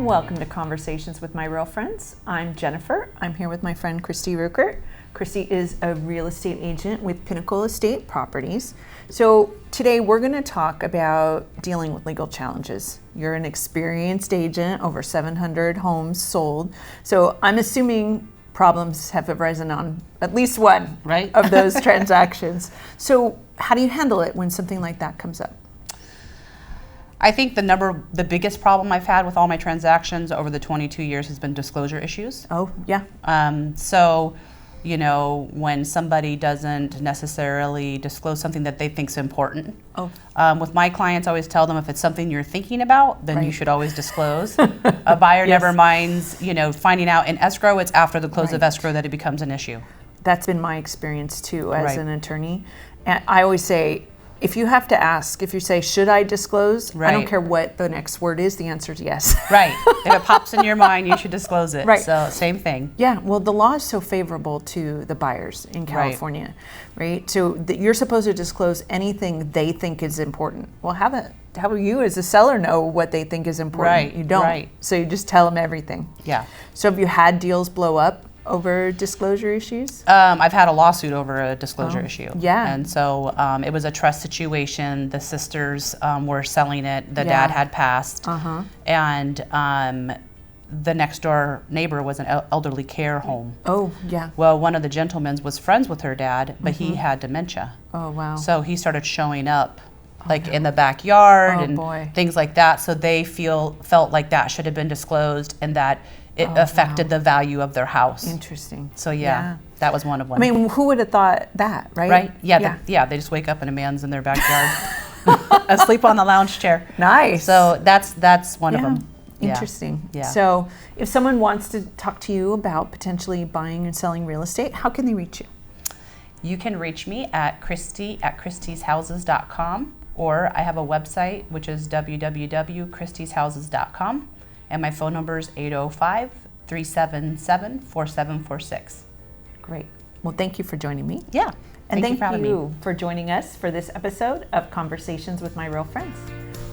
welcome to Conversations with My Real Friends. I'm Jennifer. I'm here with my friend Christy Rueckert. Christy is a real estate agent with Pinnacle Estate Properties. So today we're going to talk about dealing with legal challenges. You're an experienced agent, over 700 homes sold. So I'm assuming problems have arisen on at least one of those transactions. So how do you handle it when something like that comes up? I think the biggest problem I've had with all my transactions over the 22 years has been disclosure issues. Oh, yeah. So, when somebody doesn't necessarily disclose something that they think is important. With my clients, I always tell them if it's something you're thinking about, then you should always disclose. A buyer never minds, finding out in escrow. It's after the close of escrow that it becomes an issue. That's been my experience too as an attorney. And I always say, if you have to ask, if you say, should I disclose? I don't care what the next word is, the answer is yes. If it pops in your mind, you should disclose it. So same thing. Yeah, well, the law is so favorable to the buyers in California, right? So you're supposed to disclose anything they think is important. Well, how do you as a seller know what they think is important? You don't. So you just tell them everything. Yeah. So have you had deals blow up over disclosure issues? I've had a lawsuit over a disclosure issue. Yeah. And so it was a trust situation. The sisters were selling it. The dad had passed. And the next door neighbor was an elderly care home. Oh, yeah. Well, one of the gentlemen was friends with her dad, but he had dementia. Oh, wow. So he started showing up in the backyard and things like that. So they felt like that should have been disclosed and that it affected the value of their house. Interesting. So that was one of them. I mean, who would have thought that, right? Right? Yeah. They just wake up and a man's in their backyard, asleep on the lounge chair. Nice. So that's one of them. Interesting. Yeah. So if someone wants to talk to you about potentially buying and selling real estate, how can they reach you? You can reach me at Christy at christyshouses.com, or I have a website which is www.christyshouses.com. And my phone number is 805-377-4746. Great. Well, thank you for joining me. Yeah. And thank you for joining us for this episode of Conversations with My Real Friends.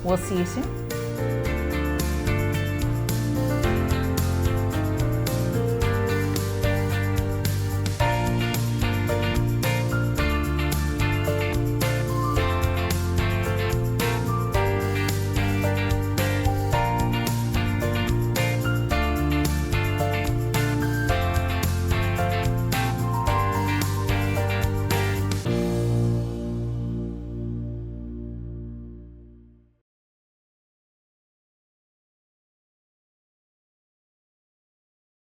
We'll see you soon.